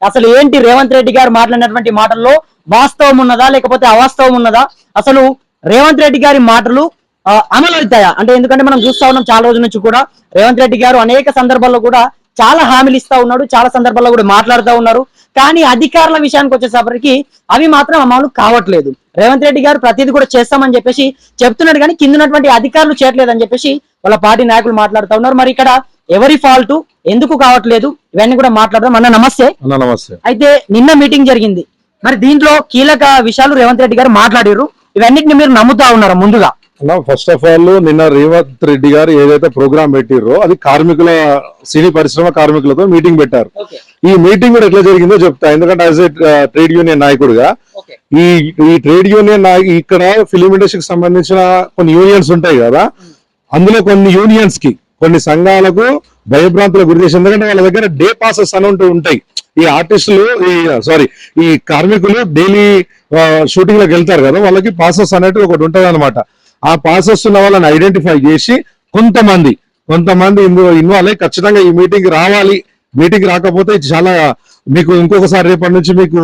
అసలు ఏంటి రేవంత్ రెడ్డి గారు మాట్లాడినటువంటి మాటల్లో వాస్తవం ఉన్నదా లేకపోతే అవాస్తవం ఉన్నదా, అసలు రేవంత్ రెడ్డి గారి మాటలు అమలు అవుతాయా అంటే, ఎందుకంటే మనం చూస్తా ఉన్నాం చాలా రోజుల నుంచి కూడా రేవంత్ రెడ్డి గారు అనేక సందర్భాల్లో కూడా చాలా హామీలు ఇస్తా ఉన్నాడు, చాలా సందర్భాల్లో కూడా మాట్లాడుతూ ఉన్నారు. కానీ అధికారుల విషయానికి వచ్చేసరికి అవి మాత్రం అమలు కావట్లేదు. రేవంత్ రెడ్డి గారు ప్రతిదీ కూడా చేస్తామని చెప్పేసి చెప్తున్నాడు, కానీ కింద ఉన్నటువంటి అధికారులు చేయట్లేదని చెప్పేసి వాళ్ళ పార్టీ నాయకులు మాట్లాడుతూ ఉన్నారు. మరి ఇక్కడ ఎవరి ఫాల్ట్, ఎందుకు కావట్లేదు, ఇవన్నీ కూడా మాట్లాడదాం. అన్న నమస్తే. నమస్తే. అయితే నిన్న మీటింగ్ జరిగింది, మరి దీంట్లో కీలక విషయాలు రేవంత్ రెడ్డి గారు మాట్లాడారు, ఇవన్నిటిని మీరు నమ్ముతా ఉన్నారా? ముందుగా ఫస్ట్ ఆఫ్ ఆల్ నిన్న రేవంత్ రెడ్డి గారు ఏదైతే ప్రోగ్రామ్ పెట్టిర్రో అది కార్మికుల, సినీ పరిశ్రమ కార్మికులతో మీటింగ్ పెట్టారు. ఈ మీటింగ్ కూడా ఎట్లా జరిగిందో చెప్తా, ఎందుకంటే యాజ్ ఏ ట్రేడ్ యూనియన్ నాయకుడిగా ఈ ట్రేడ్ యూనియన్ ఇక్కడ ఫిలిం ఇండస్ట్రీకి సంబంధించిన కొన్ని యూనియన్స్ ఉంటాయి కదా, అందులో కొన్ని యూనియన్స్ కి, కొన్ని సంఘాలకు భయభ్రాంతులకు గురి చేసి, ఎందుకంటే వాళ్ళ దగ్గర డే పాసెస్ అని ఉంటాయి. ఈ ఆర్టిస్టులు ఈ కార్మికులు డైలీ షూటింగ్ లోకి వెళ్తారు కదా, వాళ్ళకి పాసెస్ అనేది ఒకటి ఉంటది అనమాట. ఆ పాసెస్ ఉన్న వాళ్ళని ఐడెంటిఫై చేసి కొంతమంది ఇందులో ఇన్వాల్వ్ అయ్యి ఖచ్చితంగా ఈ మీటింగ్ రావాలి, మీటింగ్ రాకపోతే చాలా మీకు ఇంకొకసారి రేపటి నుంచి మీకు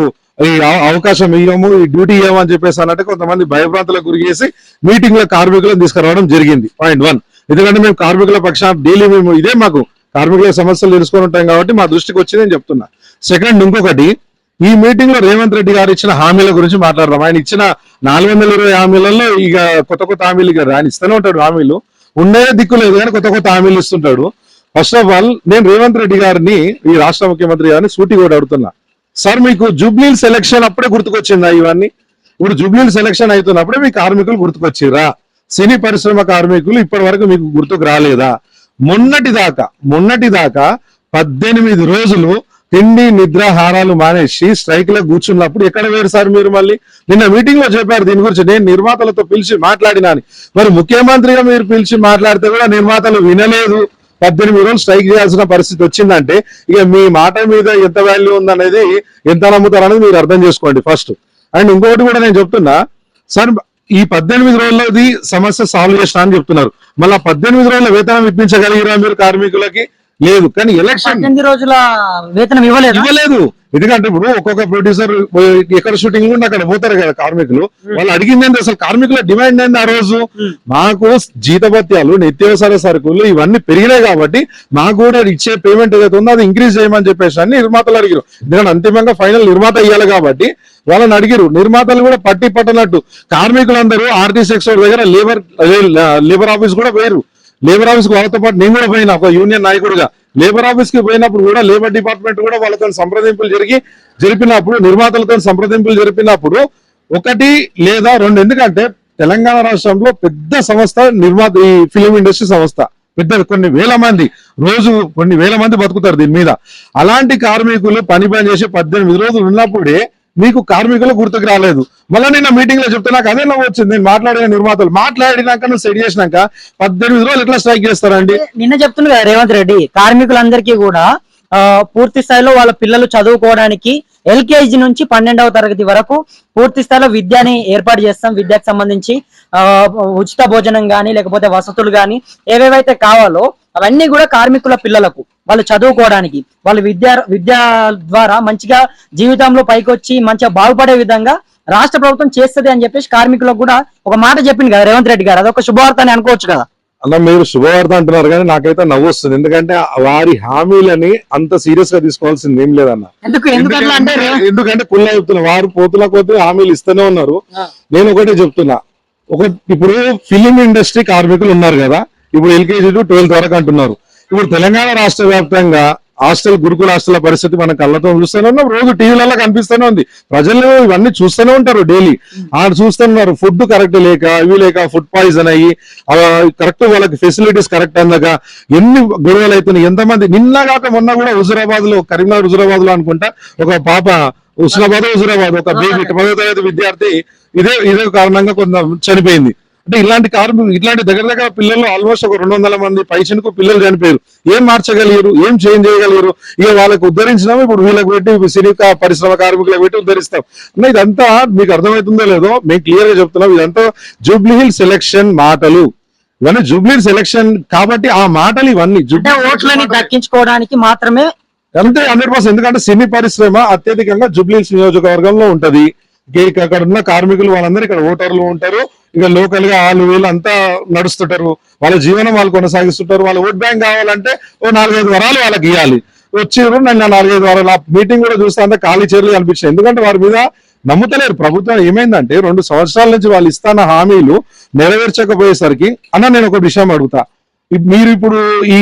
ఈ అవకాశం ఇవ్వము, ఈ డ్యూటీ ఇవ్వము అని చెప్పేసి అన్నట్టు కొంతమంది భయభ్రాంతులకు గురి చేసి మీటింగ్ లో కార్మికులను తీసుకురావడం జరిగింది. పాయింట్ 1. ఎందుకంటే మేము కార్మికుల పక్షాన డైలీ మేము ఇదే మాకు కార్మికుల సమస్యలు తెలుసుకొని ఉంటాం కాబట్టి మా దృష్టికి వచ్చింది అని చెప్తున్నా. సెకండ్, ఇంకొకటి, ఈ మీటింగ్ లో రేవంత్ రెడ్డి గారు ఇచ్చిన హామీల గురించి మాట్లాడదాం. ఆయన ఇచ్చిన 420 హామీలలో ఇక కొత్త హామీలు కదా ఆయన ఇస్తూనే ఉంటాడు. హామీలు ఉండే దిక్కు లేదు కానీ కొత్త హామీలు ఇస్తుంటాడు. ఫస్ట్ ఆఫ్ ఆల్ నేను రేవంత్ రెడ్డి గారిని, ఈ రాష్ట్ర ముఖ్యమంత్రి గారిని సూటిగా కూడా అడుగుతున్నా, సార్ మీకు జూబ్లీహిల్స్ ఎలక్షన్ అప్పుడే గుర్తుకొచ్చిందా ఇవన్నీ? ఇప్పుడు జూబ్లీహిల్స్ ఎలక్షన్ అవుతున్నప్పుడే మీ కార్మికులు గుర్తుకొచ్చిరా? సినీ పరిశ్రమ కార్మికులు ఇప్పటి వరకు మీకు గుర్తుకు రాలేదా? మొన్నటి దాకా 18 రోజులు తిండి నిద్ర హారాలు మానేసి స్ట్రైక్ లో కూర్చున్నప్పుడు ఎక్కడ వేరు సార్ మీరు? మళ్ళీ నిన్న మీటింగ్ లో చెప్పారు దీని గురించి, నేను నిర్మాతలతో పిలిచి మాట్లాడినాను. మరి ముఖ్యమంత్రిగా మీరు పిలిచి మాట్లాడితే కూడా నిర్మాతలు వినలేదు, 18 రోజులు స్ట్రైక్ చేయాల్సిన పరిస్థితి వచ్చిందంటే ఇక మీ మాట మీద ఎంత వాల్యూ ఉందనేది, ఎంత నమ్ముతారు అనేది మీరు అర్థం చేసుకోండి ఫస్ట్. అండ్ ఇంకొకటి కూడా నేను చెప్తున్నా సార్, ఈ 18 రోజులది సమస్య సాల్వ్ చేస్తా అని చెప్తున్నారు, మళ్ళీ 18 రోజుల వేతనం ఇప్పించగలిగిరా మీరు కార్మికులకి? లేదు. కానీ ఎలక్షన్ 18 రోజుల వేతనం ఇవ్వలేదు. ఎందుకంటే ఇప్పుడు ఒక్కొక్క ప్రొడ్యూసర్ ఎక్కడ షూటింగ్ ఉంటే అక్కడ పోతారు కదా కార్మికులు, వాళ్ళు అడిగింది ఏంటి అసలు? కార్మికుల డిమాండ్ ఏంటి ఆ రోజు? మాకు జీతభత్యాలు, నిత్యావసర సరుకులు ఇవన్నీ పెరిగినాయి కాబట్టి మాకు కూడా ఇచ్చే పేమెంట్ ఏదైతే ఉందో అది ఇంక్రీజ్ చేయమని చెప్పేసి అని నిర్మాతలు అడిగారు. ఎందుకంటే అంతిమంగా ఫైనల్ నిర్మాత ఇవ్వాలి కాబట్టి వాళ్ళని అడిగారు. నిర్మాతలు కూడా పట్టనట్టు కార్మికులందరూ ఆర్టీసీ ఎక్స్పోర్ట్ దగ్గర లేబర్ ఆఫీస్ కూడా పోయారు. లేబర్ ఆఫీస్ కి వాళ్ళతో పాటు నేను కూడా పోయినా, ఒక యూనియన్ నాయకుడిగా లేబర్ ఆఫీస్ కి పోయినప్పుడు కూడా లేబర్ డిపార్ట్మెంట్ కూడా వాళ్ళతో సంప్రదింపులు జరిపినప్పుడు, నిర్మాతలతో సంప్రదింపులు జరిపినప్పుడు 1 లేదా 2, ఎందుకంటే తెలంగాణ రాష్ట్రంలో పెద్ద సంస్థ ఈ ఫిలిం ఇండస్ట్రీ సంస్థ, పెద్ద కొన్ని వేల మంది బతుకుతారు దీని మీద. అలాంటి కార్మికులు పని చేసి 18 రోజులు ఉన్నప్పుడే మీకు కార్మికులు గుర్తుకు రాలేదు. మళ్ళీ నిన్న మీటింగ్ లో చెప్తే నాకు అదే నవ్వు వచ్చింది. నేను మాట్లాడిన నిర్మాతలు మాట్లాడినాక నువ్వు సెట్ చేసినాక 18 రోజులు ఎట్లా స్ట్రైక్ చేస్తారండి? నిన్న చెప్తున్నా కదా రేవంత్ రెడ్డి, కార్మికులందరికీ కూడా పూర్తి స్థాయిలో వాళ్ళ పిల్లలు చదువుకోవడానికి LKG నుంచి 12వ తరగతి వరకు పూర్తి స్థాయిలో విద్యని ఏర్పాటు చేస్తాం. విద్యకు సంబంధించి ఉచిత భోజనం గానీ లేకపోతే వసతులు గానీ ఏవేవైతే కావాలో అవన్నీ కూడా కార్మికుల పిల్లలకు వాళ్ళు చదువుకోవడానికి, వాళ్ళ విద్య ద్వారా మంచిగా జీవితంలో పైకొచ్చి మంచిగా బాగుపడే విధంగా రాష్ట్ర ప్రభుత్వం చేస్తుంది అని చెప్పేసి కార్మికులకు కూడా ఒక మాట చెప్పింది కదా రేవంత్ రెడ్డి గారు. అదొక శుభవార్త అని అనుకోవచ్చు కదా అన్న? మీరు శుభవార్త అంటున్నారు కానీ నాకైతే నవ్వు వస్తుంది, ఎందుకంటే వారి హామీలని అంత సీరియస్ గా తీసుకోవాల్సింది ఏం లేదన్న. ఎందుకంటే కుళ్ళ చెప్తున్నా, వారు పోతుల కొద్ది హామీలు ఇస్తూనే ఉన్నారు. నేను ఒకటే చెప్తున్నా, ఇప్పుడు ఫిలిం ఇండస్ట్రీ కార్మికులు ఉన్నారు కదా, ఇప్పుడు LKG to 12th వరకు అంటున్నారు. ఇప్పుడు తెలంగాణ రాష్ట్ర వ్యాప్తంగా గురుకుల హాస్టల్ పరిస్థితి మనం కళ్ళతో చూస్తూనే ఉన్నాం, రోజు టీవీలలో కనిపిస్తూనే ఉంది. ప్రజలు ఇవన్నీ చూస్తూనే ఉంటారు, డైలీ చూస్తున్నారు. ఫుడ్ కరెక్ట్ లేక ఫుడ్ పాయిజన్ అయ్యి కరెక్ట్ వాళ్ళకి ఫెసిలిటీస్ కరెక్ట్ అందక ఎన్ని గొడవలు అవుతున్నాయి. ఎంతమంది నిన్న కాక మొన్న కూడా కరీంనగర్ హుజురాబాద్ లో అనుకుంటా ఒక పాప, హుజురాబాద్ ఒక బేబీ 10వ తరగతి విద్యార్థి ఇదే కారణంగా కొంత చనిపోయింది. అంటే ఇట్లాంటి దగ్గర పిల్లలు ఆల్మోస్ట్ ఒక 200 మంది పైసలకు పిల్లలు చనిపోయారు. ఏం మార్చగలిగారు? ఏం చేంజ్ చేయగలిగారు? ఇక వాళ్ళకి ఉద్ధరించినాము, ఇప్పుడు వీళ్ళకి పెట్టి సినీ పరిశ్రమ కార్మికులకు పెట్టి ఉద్ధరిస్తాం. ఇదంతా మీకు అర్థమవుతుందో లేదో మేము క్లియర్ గా చెప్తున్నాం, ఇదంతా జూబ్లీహిల్స్ ఎలక్షన్ మాటలు. ఇవన్నీ జూబ్లీహిల్స్ ఎలక్షన్ కాబట్టి ఆ మాటలు ఇవన్నీ ఓట్లని దక్కించుకోవడానికి మాత్రమే అంతే 100%. ఎందుకంటే సినీ పరిశ్రమ అత్యధికంగా జూబ్లీహిల్స్ నియోజకవర్గంలో ఉంటది. అక్కడ ఉన్న కార్మికులు వాళ్ళందరూ ఇక్కడ ఓటర్లు ఉంటారు. ఇక లోకల్ గా వాళ్ళు వీళ్ళు అంతా నడుస్తుంటారు. వాళ్ళ జీవనం వాళ్ళు కొనసాగిస్తుంటారు. వాళ్ళ ఓట్ బ్యాంక్ కావాలంటే ఓ 4-5 వరాలు వాళ్ళకి ఇవ్వాలి. వచ్చారు నేను 4-5 వరాలు ఆ మీటింగ్ కూడా చూస్తే అంతా ఖాళీ చీరలు కనిపించాయి. ఎందుకంటే వారి మీద నమ్ముతలేరు. ప్రభుత్వం ఏమైందంటే 2 సంవత్సరాల నుంచి వాళ్ళు ఇస్తున్న హామీలు నెరవేర్చకపోయేసరికి అన్న నేను ఒక విషయం అడుగుతా. మీరు ఇప్పుడు ఈ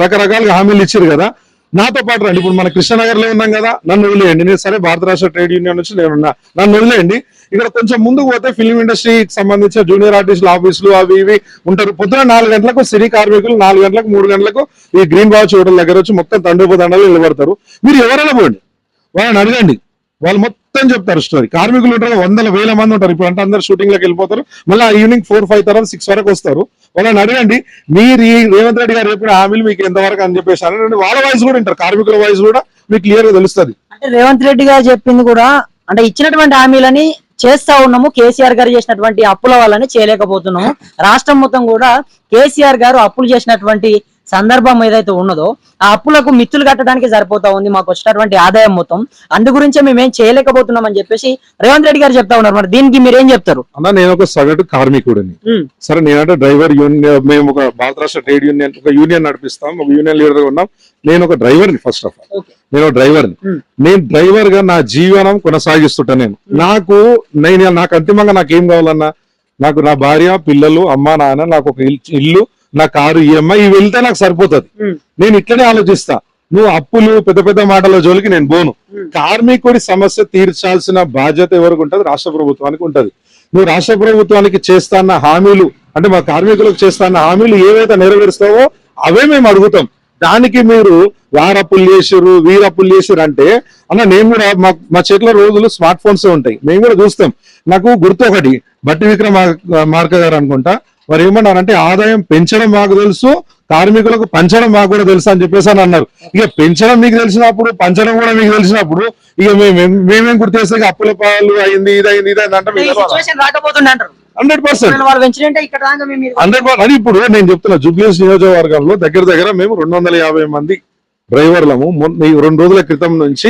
రకరకాలుగా హామీలు ఇచ్చారు కదా, నాతో పాటు రండి. ఇప్పుడు మన కృష్ణనగర్ లో ఉన్నాం కదా, నన్ను వదిలేయండి. నేను సరే భారత రాష్ట్ర ట్రేడ్ యూనియన్ నుంచి నేనున్నా, నన్ను వదిలేయండి. ఇక్కడ కొంచెం ముందుకు పోతే ఫిల్మ్ ఇండస్ట్రీకి సంబంధించిన జూనియర్ ఆర్టిస్టుల ఆఫీసులు అవి ఇవి ఉంటారు. పొద్దున 4 గంటలకు సినీ కార్మికులు 4 గంటలకు 3 గంటలకు ఈ గ్రీన్ బాక్స్ హోటల్ దగ్గర వచ్చి మొత్తం తండ్రిపోతండాలు నిలబడతారు. మీరు ఎవరైనా పోండి, వాళ్ళని అడగండి, వాళ్ళు మొత్తం చెప్తారు స్టోరీ. కార్మికులు ఉంటారు, 100,000 మంది ఉంటారు. ఇప్పుడు అంటే అందరు షూటింగ్ లోకి వెళ్ళిపోతారు. మళ్ళీ ఈవినింగ్ 4-5 తర్వాత 6 వరకు వస్తారు. వాళ్ళని అడగండి, మీరు ఈ రేవంత్ రెడ్డి గారు చెప్పిన హామీలు మీకు ఎంతవరకు అని చెప్పేసి అనండి. వాళ్ళ వాయిస్ కూడా ఉంటారు, కార్మికుల వాయిస్ కూడా మీకు క్లియర్ గా తెలుస్తుంది. అంటే రేవంత్ రెడ్డి గారు చెప్పింది కూడా అంటే ఇచ్చినటువంటి హామీలని చేస్తా ఉన్నాము. కేసీఆర్ గారు చేసినటువంటి అప్పుల వల్లనే చేయలేకపోతున్నాము. రాష్ట్రం మొత్తం కూడా కేసీఆర్ గారు అప్పులు చేసినటువంటి సందర్భం ఏదైతే ఉన్నదో ఆ అప్పులకు మిత్తులు కట్టడానికి సరిపోతా ఉంది మాకు వచ్చినటువంటి ఆదాయం మొత్తం. అందు గురించే మేమేం చేయలేకపోతున్నాం అని చెప్పేసి రేవంత్ రెడ్డి గారు చెప్తా ఉన్నారు. మరి దీనికి మీరేం చెప్తారు? అన్న నేను ఒక సగటు కార్మికుడిని. సరే నేనంటే డ్రైవర్ యూనియన్, మేము ఒక భారత రాష్ట్ర ట్రేడ్ యూనియన్ ఒక యూనియన్ నడిపిస్తాం, ఒక యూనియన్ లీడర్ గా ఉన్నాం. నేను ఒక డ్రైవర్ని. ఫస్ట్ ఆఫ్ ఆల్ నేను డ్రైవర్ని. నేను డ్రైవర్ గా నా జీవనం కొనసాగిస్తుంటా. నాకు అంతిమంగా నాకేం కావాలన్నా, నాకు నా భార్య, పిల్లలు, అమ్మ, నాన్న, నాకు ఒక ఇల్లు, నా కారు, ఈఎంఐ ఇవి వెళ్తే నాకు సరిపోతుంది. నేను ఇట్లనే ఆలోచిస్తా. నువ్వు అప్పులు పెద్ద పెద్ద మాటల జోలికి నేను పోను. కార్మికుడి సమస్య తీర్చాల్సిన బాధ్యత ఎవరికి ఉంటది? రాష్ట్ర ప్రభుత్వానికి ఉంటది. నువ్వు రాష్ట్ర ప్రభుత్వానికి చేస్తాన్న హామీలు అంటే మా కార్మికులకు చేస్తాన్న హామీలు ఏవైతే నెరవేరుస్తావో అవే మేము అడుగుతాం. దానికి మీరు వారప్పులు చేసిర్రు, వీరప్పులు చేసిర్రు అంటే అన్న నేను కూడా మా చేతిలో రోజులు స్మార్ట్ ఫోన్స్ ఉంటాయి, మేము కూడా చూస్తాం. నాకు గుర్తు ఒకటి, బట్టి విక్రమార్క గారు అనుకుంటా, వారు ఏమన్నారంటే ఆదాయం పెంచడం మాకు తెలుసు, కార్మికులకు పంచడం మాకు కూడా తెలుసు అని చెప్పేసి అని అన్నారు. ఇక పెంచడం మీకు తెలిసినప్పుడు పంచడం కూడా మీకు తెలిసినప్పుడు ఇక మేమేం గుర్తేస్తే అప్పుల పాలు అయింది, ఇది అయింది, ఇది అయింది అంటే 100%. అది ఇప్పుడు నేను చెప్తున్నా, జూబ్లీహిల్స్ నియోజకవర్గంలో దగ్గర దగ్గర మేము 250 మంది డ్రైవర్లము. 2 రోజుల క్రితం నుంచి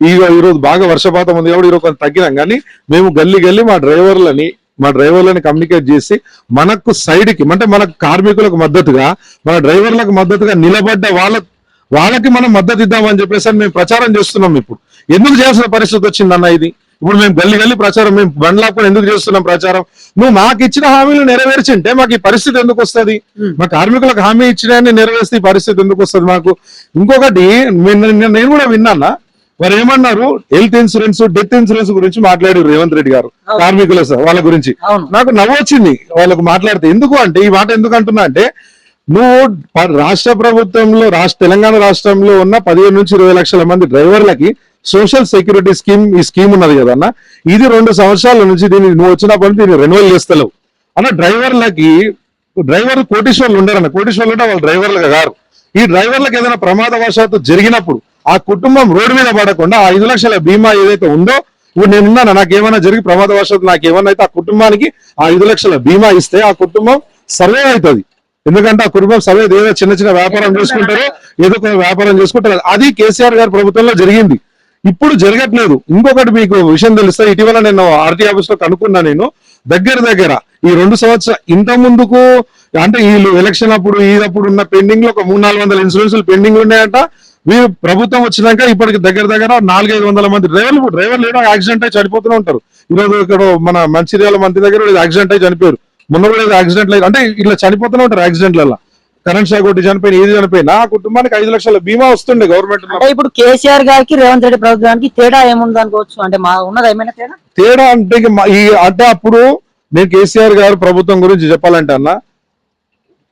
ఈ రోజు బాగా వర్షపాతం ఉంది కాబట్టి ఈరోజు కొంచెం తగ్గినాం. కానీ మేము గల్లీ మా డ్రైవర్లని కమ్యూనికేట్ చేసి మనకు సైడ్ కి అంటే మన కార్మికులకు మద్దతుగా, మన డ్రైవర్లకు మద్దతుగా నిలబడ్డ వాళ్ళకి మనం మద్దతు ఇద్దామని చెప్పేసి మేము ప్రచారం చేస్తున్నాం. ఇప్పుడు ఎందుకు చేయాల్సిన పరిస్థితి వచ్చిందన్న ఇది? ఇప్పుడు మేము గల్లీ ప్రచారం, మేము బండ్లాపుకొని ఎందుకు చేస్తున్నాం ప్రచారం? నువ్వు మాకు ఇచ్చిన హామీలు నెరవేర్చింటే మాకు ఈ పరిస్థితి ఎందుకు వస్తుంది? మా కార్మికులకు హామీ ఇచ్చిన నెరవేర్స్తే ఈ పరిస్థితి ఎందుకు వస్తుంది మాకు? ఇంకొకటి నేను కూడా విన్నానా, వారు ఏమన్నారు, హెల్త్ ఇన్సూరెన్స్, డెత్ ఇన్సూరెన్స్ గురించి మాట్లాడారు రేవంత్ రెడ్డి గారు కార్మికుల వాళ్ళ గురించి. నాకు నవ్వు వచ్చింది వాళ్ళకు మాట్లాడితే. ఎందుకు అంటే ఈ మాట ఎందుకు అంటున్నా అంటే, నువ్వు రాష్ట్ర ప్రభుత్వంలో తెలంగాణ రాష్ట్రంలో ఉన్న 15 నుంచి 20 లక్షల మంది డ్రైవర్లకి సోషల్ సెక్యూరిటీ స్కీమ్, ఈ స్కీమ్ ఉన్నది కదన్న, ఇది 2 సంవత్సరాల నుంచి నువ్వు వచ్చినప్పటి దీన్ని రెన్యువల్ చేస్తలేవు అన్న. డ్రైవర్ కోటీశ్వర్లు ఉండరన్న, కోటీశ్వర్లు ఉంటే వాళ్ళు డ్రైవర్లుగా గారు. ఈ డ్రైవర్లకు ఏదైనా ప్రమాదవశాత్తు జరిగినప్పుడు ఆ కుటుంబం రోడ్డు మీద పడకుండా ఆ 5 లక్షల బీమా ఏదైతే ఉందో, ఇప్పుడు నేనున్నాను, నాకేమైనా జరిగి ప్రమాదవశాత్తు నాకేమన్నా అయితే ఆ కుటుంబానికి ఆ 5 లక్షల బీమా ఇస్తే ఆ కుటుంబం సర్వే అవుతుంది. ఎందుకంటే ఆ కుటుంబం సర్వే ఏదో చిన్న వ్యాపారం చేసుకుంటారో ఏదో వ్యాపారం చేసుకుంటారు. అది కేసీఆర్ గారి ప్రభుత్వంలో జరిగింది, ఇప్పుడు జరగట్లేదు. ఇంకొకటి మీకు విషయం తెలుస్తా, ఇటీవల నేను ఆర్టీ ఆఫీస్ లో కనుక్కున్నా. నేను దగ్గర ఈ 2 సంవత్సరాలు ఇంత ముందుకు అంటే వీళ్ళు ఎలక్షన్ అప్పుడు ఉన్న పెండింగ్ లో ఒక 300-400 ఇన్సూరెన్స్లు పెండింగ్ ఉన్నాయంట. వీరు ప్రభుత్వం వచ్చినాక ఇప్పటికి దగ్గర 400-500 మంది డ్రైవర్లు ఏదో యాక్సిడెంట్ అయి చనిపోతూనే ఉంటారు. ఈరోజు ఇక్కడ మన మంచిర్యాల మంత్రి దగ్గర యాక్సిడెంట్ అయి చనిపోయారు. మొన్న కూడా యాక్సిడెంట్లు అంటే ఇట్లా చనిపోతూనే ఉంటారు యాక్సిడెంట్లలో. కరెంట్ షాక్ కొట్టి చనిపోయిన, ఏది చనిపోయినా ఆ కుటుంబానికి 5 లక్షల బీమా వస్తుండే గవర్నమెంట్. ఇప్పుడు కేసీఆర్ గారికి రేవంత్ రెడ్డి ప్రభుత్వానికి తేడా ఏముంది అనుకోవచ్చు? అంటే మా ఉన్నది ఏమైనా తేడా అంటే అప్పుడు నేను కేసీఆర్ గారు ప్రభుత్వం గురించి చెప్పాలంటే అన్న,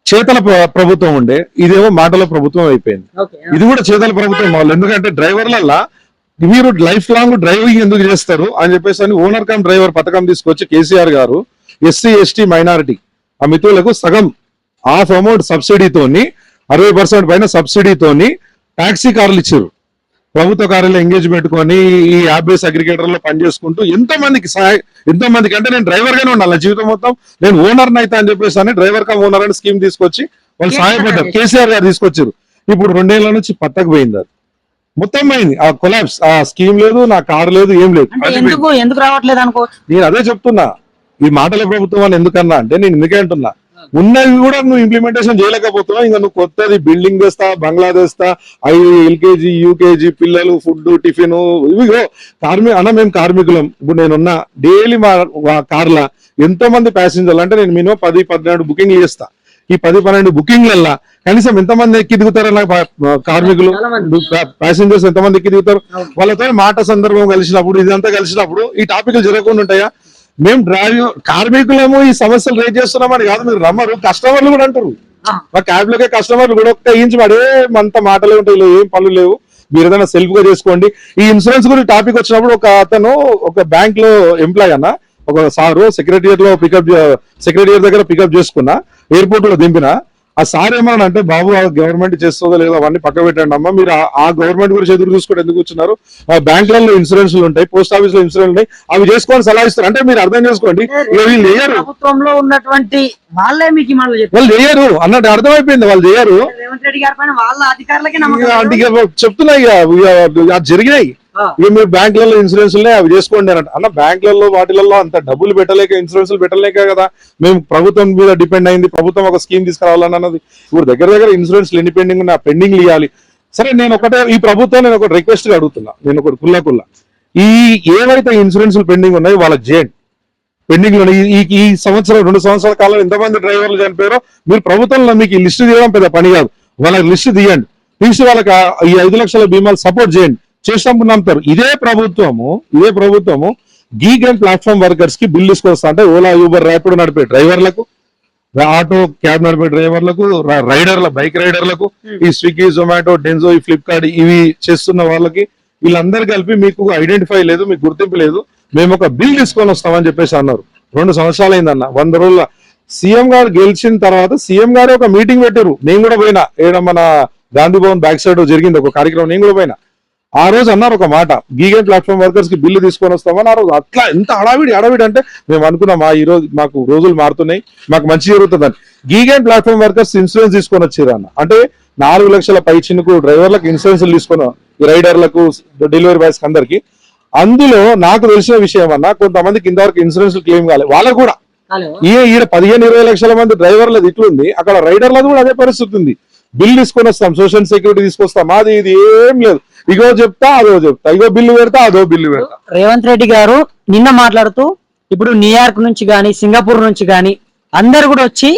చేతల ప్రభుత్వం ఉండే, ఇదేమో మాటల ప్రభుత్వం అయిపోయింది. ఇది కూడా చేతల ప్రభుత్వం వాళ్ళు. ఎందుకంటే డ్రైవర్లల్లా మీరు లైఫ్ లాంగ్ డ్రైవింగ్ ఎందుకు చేస్తారు అని చెప్పేసి ఓనర్ కమ్ డ్రైవర్ పథకం తీసుకొచ్చి కేసీఆర్ గారు ఎస్సీ, ఎస్టీ, మైనారిటీ ఆ మిత్రులకు సగం హాఫ్ అమౌంట్ సబ్సిడీతోని 60% పైన సబ్సిడీతోని టాక్సీ కార్లు ఇచ్చారు. ప్రభుత్వ కార్యాలయం ఎంగేజ్ పెట్టుకొని ఈ యాప్ బేస్ అగ్రిగేటర్ లో పనిచేసుకుంటూ ఎంతో మందికి అంటే నేను డ్రైవర్ గానే ఉండాలి జీవితం మొత్తం, నేను ఓనర్ అయితే అని చెప్పేసి అని డ్రైవర్ కమ్ ఓనర్ అని స్కీమ్ తీసుకొచ్చి వాళ్ళు సహాయపడ్డారు. కేసీఆర్ గారు తీసుకొచ్చారు. ఇప్పుడు 2 ఏళ్ల నుంచి పట్టకు పోయింది. మొత్తం అయింది ఆ కొలాబ్స్. ఆ స్కీమ్ లేదు, నా కార్ లేదు, ఏం లేదు. అంటే ఎందుకు రావట్లేదు అనుకో. నేను అదే చెప్తున్నా, ఈ మాటల ప్రభుత్వం అని ఎందుకన్నా అంటే నేను ఎందుకే అంటున్నా, ఉన్నవి కూడా నువ్వు ఇంప్లిమెంటేషన్ చేయలేకపోతున్నావు. ఇంకా నువ్వు కొత్తది బిల్డింగ్ తెస్తా, బంగ్లా తెస్తా, ఎల్కేజీ యూకేజీ పిల్లలు ఫుడ్ టిఫిన్ ఇవిగో మేము కార్మికులం. ఇప్పుడు నేనున్నా డైలీ మా కార్ల ఎంతో మంది ప్యాసింజర్లు, అంటే నేను మినిమం 10-12 బుకింగ్లు చేస్తా. ఈ 10-12 బుకింగ్లల్లా కనీసం ఎంతమంది ఎక్కి దిగుతారు అన్న కార్మికులు, ప్యాసింజర్స్ ఎంతమంది ఎక్కి దిగుతారు? వాళ్ళతో మాట సందర్భం కలిసినప్పుడు, ఇదంతా కలిసినప్పుడు ఈ టాపిక్లు జరగకుండా ఉంటాయా? మేము కార్మికులేమో ఈ సమస్యలు రేజ్ చేస్తున్నామని కాదు, మీరు రమ్మరు, కస్టమర్లు కూడా అంటారు. మా క్యాబ్ లోకే కస్టమర్లు కూడా ఒక్క ఇంచు పడే అంత మాటలే ఉంటాయి, ఏం పనులు లేవు, మీరు ఏదైనా సెల్ఫ్ గా చేసుకోండి. ఈ ఇన్సూరెన్స్ గురించి టాపిక్ వచ్చినప్పుడు ఒక బ్యాంక్ లో ఎంప్లాయ్ అన్న, ఒక సారు సెక్రటరియట్ దగ్గర పికప్ చేసుకున్నా, ఎయిర్పోర్ట్ లో దింపిన. ఆ సార్ ఏమన్నా అంటే, బాబు గవర్నమెంట్ చేస్తుందో లేదో అవన్నీ పక్క పెట్టండి అమ్మా, మీరు ఆ గవర్నమెంట్ గురించి ఎదురు చూసుకుంటే ఎందుకు వచ్చినారు? బ్యాంకులలో ఇన్సూరెన్స్లు ఉంటాయి, పోస్ట్ ఆఫీస్ లో ఇన్సూరెన్స్ ఉంటాయి, అవి చేసుకొని సలహా ఇస్తారు. అంటే మీరు అర్థం చేసుకోండి, వీళ్ళు చేయరు, ప్రభుత్వంలో ఉన్నటువంటి వాళ్ళే మీకు వాళ్ళు చేయరు అన్నట్టు అర్థమైపోయింది. వాళ్ళు చేయరు, రేవంత్ రెడ్డి గారి పైన వాళ్ళ అధికారులకి చెప్తున్నాయి జరిగినాయి. ఇక మీరు బ్యాంకులలో ఇన్సూరెన్స్ అవి చేసుకోండి అన్నట్టు. అన్న బ్యాంకులలో వాటిలలో అంత డబ్బులు పెట్టలేక, ఇన్సూరెన్స్లు పెట్టలేక కదా మేము ప్రభుత్వం మీద డిపెండ్ అయింది. ప్రభుత్వం ఒక స్కీమ్ తీసుకురావాలన్నది. ఇప్పుడు దగ్గర ఇన్సూరెన్స్ ఎన్ని పెండింగ్ ఉన్నా పెండింగ్లు ఇవ్వాలి. సరే, నేను ఈ ప్రభుత్వం నేను ఒక రిక్వెస్ట్ గా అడుగుతున్నా, నేను ఒకటి కుల్లా ఈ ఏవైతే ఇన్సూరెన్స్లు పెండింగ్ ఉన్నాయో వాళ్ళకి చేయండి. పెండింగ్ లో ఈ సంవత్సరం 2 సంవత్సరాల కాలంలో ఎంతమంది డ్రైవర్లు చనిపోయారో మీరు ప్రభుత్వంలో మీకు ఈ లిస్టు తీయడం పెద్ద పని కాదు. వాళ్ళకి లిస్టు తీయండి, తీసి వాళ్ళకి ఈ 5 లక్షల బీమాలు సపోర్ట్ చేయండి. చేసినప్పుడు నమ్ముతారు. ఇదే ప్రభుత్వము గీగ్ అండ్ ప్లాట్ఫామ్ వర్కర్స్ కి బిల్ తీసుకొస్తా అంటే, ఓలా యూబర్ ర్యాపిడో నడిపే డ్రైవర్లకు, ఆటో క్యాబ్ నడిపే డ్రైవర్లకు, బైక్ రైడర్లకు, ఈ స్విగ్గీ జొమాటో డెన్జో ఈ ఫ్లిప్కార్ట్ ఇవి చేస్తున్న వాళ్ళకి, వీళ్ళందరూ కలిపి మీకు ఐడెంటిఫై లేదు, మీకు గుర్తింపు లేదు, మేము ఒక బిల్ తీసుకొని వస్తామని చెప్పేసి అన్నారు. 2 సంవత్సరాలు అయిందన్న. 100 రోజుల సీఎం గారు గెలిచిన తర్వాత సీఎం గారు ఒక మీటింగ్ పెట్టారు. నేను కూడా పోయినా, మన గాంధీ భవన్ బ్యాక్ సైడ్ జరిగింది ఒక కార్యక్రమం, నేను కూడా పోయినా. ఆ రోజు అన్నారు ఒక మాట, గీగన్ ప్లాట్ఫామ్ వర్కర్స్ కి బిల్లు తీసుకొని వస్తామని. ఆ రోజు అట్లా ఎంత హడావిడి అంటే మేము అనుకున్నాం, ఈ రోజు మాకు రోజులు మారుతున్నాయి, మాకు మంచి జరుగుతుందని. గీగన్ ప్లాట్ఫామ్ వర్కర్స్ ఇన్సూరెన్స్ తీసుకొని వచ్చారు అన్న. అంటే 4 లక్షల పై చిన్నకు డ్రైవర్లకు ఇన్సూరెన్స్ తీసుకున్నాం, ఈ రైడర్లకు, డెలివరీ బాయ్స్ అందరికి. అందులో నాకు తెలిసిన విషయం అన్న, కొంతమందికి ఇంతవరకు ఇన్సూరెన్స్ క్లెయిమ్ కాలేదు. వాళ్ళకు కూడా ఈడ 15-20 లక్షల మంది డ్రైవర్లది ఇట్లుంది, అక్కడ రైడర్లది కూడా అదే పరిస్థితి ఉంది. బిల్ తీసుకొని వస్తాం, సోషల్ సెక్యూరిటీ తీసుకొస్తాం, అది ఇది ఏం లేదు, ఇగో చెప్తా అదో చెప్తా, ఇగో బిల్లు పెడతా అదో బిల్లు పెడతా. రేవంత్ రెడ్డి గారు నిన్న మాట్లాడుతూ, ఇప్పుడు న్యూయార్క్ నుంచి గాని, సింగపూర్ నుంచి గాని అందరు కూడా వచ్చి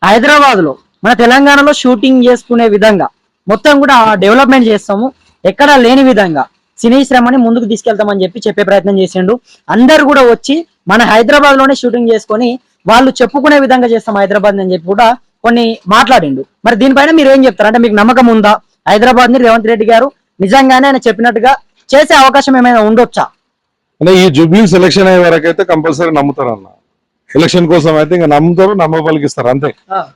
హైదరాబాద్ లో, మన తెలంగాణలో షూటింగ్ చేసుకునే విధంగా మొత్తం కూడా డెవలప్మెంట్ చేస్తాము, ఎక్కడా లేని విధంగా సినీ శ్రమని ముందుకు తీసుకెళ్తామని చెప్పే ప్రయత్నం చేసిండు. అందరు కూడా వచ్చి మన హైదరాబాద్ లోనే షూటింగ్ చేసుకొని వాళ్ళు చెప్పుకునే విధంగా చేస్తాం హైదరాబాద్ అని చెప్పి కూడా కొన్ని మాట్లాడిండు. మరి దీనిపైన మీరు ఏం చెప్తారు? అంటే మీకు నమ్మకం ఉందా హైదరాబాద్ ని రేవంత్ రెడ్డి గారు నిజంగానే ఆయన చెప్పినట్టుగా చేసే అవకాశం ఏమైనా ఉండొచ్చా? అంటే ఈ జూబ్లీ సెలక్షన్ అయ్యే వరకు అయితే కంపల్సరీ నమ్ముతారు అన్న. ఎలక్షన్ కోసం అయితే ఇంకా నమ్ముతారు, నమ్మపలికిస్తారు అంతే.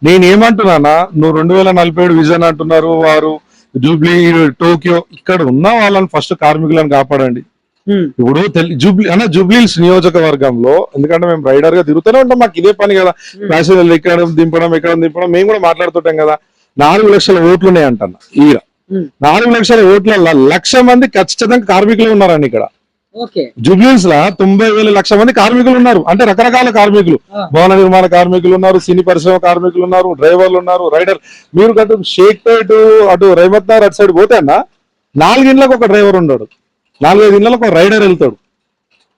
నేను ఏమంటున్నానా, నువ్వు 2047 విజన్ అంటున్నారు వారు, జూబ్లీ టోక్యో, ఇక్కడ ఉన్న వాళ్ళని ఫస్ట్ కార్మికులను కాపాడండి. ఇప్పుడు జూబ్లీస్ నియోజకవర్గంలో, ఎందుకంటే మేము రైడర్ గా తిరుగుతూనే ఉంటాం, మాకు ఇదే పని కదా, ప్యాసింజర్లు ఎక్కడ దింపడం మేము కూడా మాట్లాడుతుంటాం కదా. 4 లక్షల ఓట్లు ఉన్నాయి అంటున్నా. ఈడ 4 లక్షల ఓట్ల 1,00,000 మంది ఖచ్చితంగా కార్మికులు ఉన్నారండి ఇక్కడ. జూబ్లీస్ లా 90,000 లక్ష మంది కార్మికులు ఉన్నారు. అంటే రకరకాల కార్మికులు, భవన నిర్మాణ కార్మికులు ఉన్నారు, సినీ పరిశ్రమ కార్మికులు ఉన్నారు, డ్రైవర్లు ఉన్నారు, రైడర్. మీరు అటు షేక్పేట్, అటు రైమత్ నగర్ అటు సైడ్ పోతే అన్న 4 ఇండ్లకు ఒక డ్రైవర్ ఉన్నాడు, 4-5 ఇండ్లకు ఒక రైడర్ వెళ్తాడు.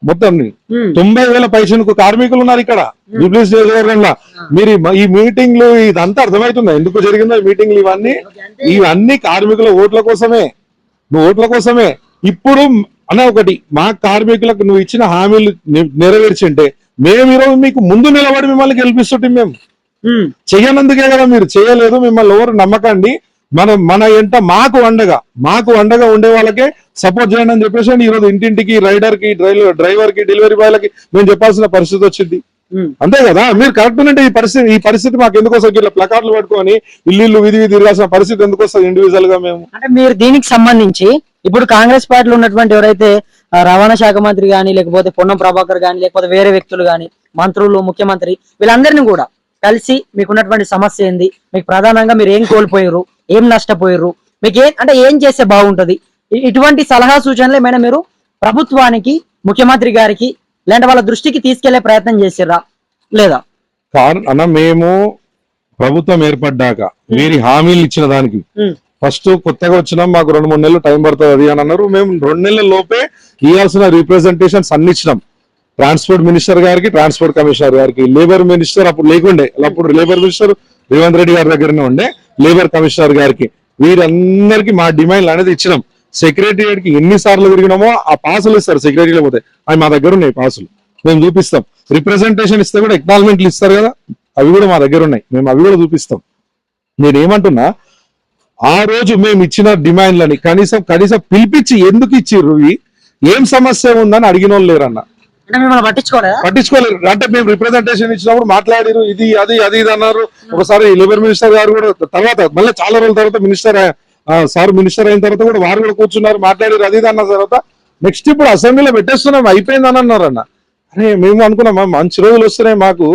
మొత్తం 90,000 పైసలకు కార్మికులు ఉన్నారు ఇక్కడ జూబ్లీస్ నియోజకవర్గంలో. మీరు ఈ మీటింగ్లు ఇదంతా అర్థమవుతుందా ఎందుకు జరిగిందో? ఈ మీటింగ్లు ఇవన్నీ కార్మికుల ఓట్ల కోసమే, ఓట్ల కోసమే. ఇప్పుడు అన్న ఒకటి, మా కార్మికులకు నువ్వు ఇచ్చిన హామీలు నెరవేర్చింటే మేము ఈరోజు మీకు ముందు నిలబడి మిమ్మల్ని గెలిపిస్తుంటే, మేము చెయ్యనందుకే కదా మీరు చేయలేదు. మిమ్మల్ని ఎవరు నమ్మకండి, మన ఎంట మాకు అండగా ఉండే వాళ్ళకే సపోర్ట్ చేయండి అని చెప్పేసి ఈ రోజు ఇంటింటికి రైడర్ కి, డ్రైవర్ కి, డెలివరీ బాయ్లకి మేము చెప్పాల్సిన పరిస్థితి వచ్చింది. అంతే కదా? మీరు కరెక్ట్ అంటే ఈ పరిస్థితి మాకు ఎందుకు వస్తుంది? ఇట్లా ప్లకార్డులు పట్టుకొని ఇల్లు విధి తిరగాల్సిన పరిస్థితి ఎందుకు వస్తుంది ఇండివిజువల్ గా మేము? అంటే మీరు దీనికి సంబంధించి ఇప్పుడు కాంగ్రెస్ పార్టీలో ఉన్నటువంటి ఎవరైతే రవాణా శాఖ మంత్రి గాని, లేకపోతే పొన్నం ప్రభాకర్ గాని, లేకపోతే వేరే వ్యక్తులు గాని, మంత్రులు, ముఖ్యమంత్రి, వీళ్ళందరినీ కూడా కలిసి మీకున్నటువంటి సమస్య ఏంది, మీకు ప్రధానంగా మీరు ఏం కోల్పోయారు, ఏం నష్టపోయారు, మీకు అంటే ఏం చేస్తే బాగుంటది, ఇటువంటి సలహా సూచనలు ఏమైనా మీరు ప్రభుత్వానికి, ముఖ్యమంత్రి గారికి లేదంటే వాళ్ళ దృష్టికి తీసుకెళ్లే ప్రయత్నం చేసిర్రా లేదా? అన్న మేము ప్రభుత్వం ఏర్పడ్డాక మీరు హామీలు ఇచ్చిన దానికి ఫస్ట్ కొత్తగా వచ్చినాం, మాకు 2-3 నెలలు టైం పడుతుంది అది అని అన్నారు. మేము 2 నెలల లోపే ఇవ్వాల్సిన రిప్రజెంటేషన్స్ అన్ని ఇచ్చినాం. ట్రాన్స్పోర్ట్ మినిస్టర్ గారికి, ట్రాన్స్పోర్ట్ కమిషనర్ గారికి, లేబర్ మినిస్టర్ అప్పుడు లేకుండే, అప్పుడు లేబర్ మినిస్టర్ రేవంత్ రెడ్డి గారి దగ్గరనే ఉండే, లేబర్ కమిషనర్ గారికి, వీరందరికి మా డిమాండ్లు అనేది ఇచ్చినాం. సెక్రటరియట్ కి ఎన్నిసార్లు తిరిగినామో ఆ పాసులు ఇస్తారు సెక్రటరీలో పోతే, అవి మా దగ్గర ఉన్నాయి పాసులు, మేము చూపిస్తాం. రిప్రజెంటేషన్ ఇస్తే కూడా ఎక్నాలజ్మెంట్లు ఇస్తారు కదా, అవి కూడా మా దగ్గర ఉన్నాయి, మేము అవి కూడా చూపిస్తాం. నేనేమంటున్నా, ఆ రోజు మేము ఇచ్చిన డిమాండ్లని కనీసం పిలిపించి ఎందుకు ఇచ్చిర్రు, ఏం సమస్య ఉందని అడిగిన వాళ్ళు లేరన్న. పట్టించుకోలేరు. అంటే మేము రిప్రజెంటేషన్ ఇచ్చినప్పుడు మాట్లాడారు, ఇది అది అది ఇది అన్నారు. ఒకసారి లేబర్ మినిస్టర్ గారు కూడా తర్వాత మళ్ళీ చాలా రోజుల తర్వాత మినిస్టర్ అయిన తర్వాత కూడా వారు కూడా కూర్చున్నారు, మాట్లాడారు, అది ఇది అన్న తర్వాత నెక్స్ట్ ఇప్పుడు అసెంబ్లీలో పెట్టేస్తున్నాం, అయిపోయిందని అన్నారు అన్న. అరే మేము అనుకున్నాం మంచి రోజులు వస్తున్నాయి మాకు,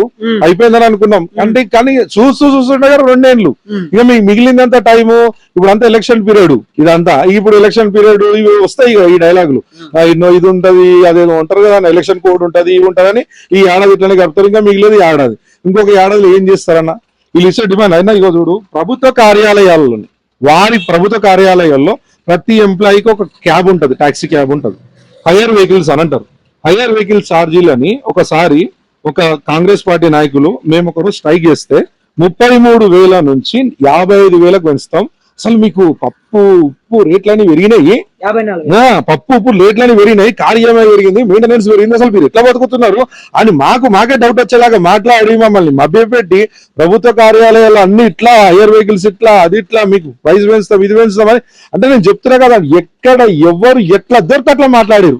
అయిపోయిందని అనుకున్నాం. అంటే కానీ చూస్తుండగా 2 ఏళ్ళు ఇక మీకు మిగిలిందంత టైము, ఇప్పుడు అంతా ఎలక్షన్ పీరియడ్, ఇదంతా ఇప్పుడు ఎలక్షన్ పీరియడ్ ఇవి వస్తాయి ఈ డైలాగులు, ఇది ఉంటది అదేదో ఉంటారు కదా, ఎలక్షన్ కోడ్ ఉంటది ఇవి ఉంటదని ఈ ఏడాది ఇట్లనే గడుపుతారు. ఇంకా మిగిలేదు ఈ ఏడాది, ఇంకొక ఏడాదిలో ఏం చేస్తారన్న వీళ్ళు ఇచ్చే డిమాండ్ అయినా. ఇగో చూడు, ప్రభుత్వ కార్యాలయాల్లో ప్రతి ఎంప్లాయీకి ఒక క్యాబ్ ఉంటది, టాక్సీ క్యాబ్ ఉంటది, హైయర్ వెహికల్స్ అని అంటారు. హైయర్ వెహికల్ ఛార్జీలని ఒకసారి ఒక కాంగ్రెస్ పార్టీ నాయకులు మేము ఒకరోజు స్ట్రైక్ చేస్తే 33,000 నుంచి 55,000 పెంచుతాం. అసలు మీకు పప్పు ఉప్పు రేట్లన్నీ పెరిగినాయి, పప్పు ఉప్పు రేట్లన్నీ పెరిగినాయి, కార్యమే పెరిగింది, మెయింటెనెన్స్ పెరిగింది, అసలు మీరు ఎట్లా బతుకుతున్నారు అని మాకే డౌట్ వచ్చేలాగా మాట్లాడి మమ్మల్ని మభ్యపెట్టి ప్రభుత్వ కార్యాలయాలు అన్ని ఇట్లా హైయర్ వెహికల్స్ ఇట్లా అది ఇట్లా మీకు ప్రైస్ పెంచుతాం ఇది పెంచుతామని. అంటే నేను చెప్తున్నా కదా, ఎక్కడ ఎవరు ఎట్లా దొరికితే అట్లా మాట్లాడారు.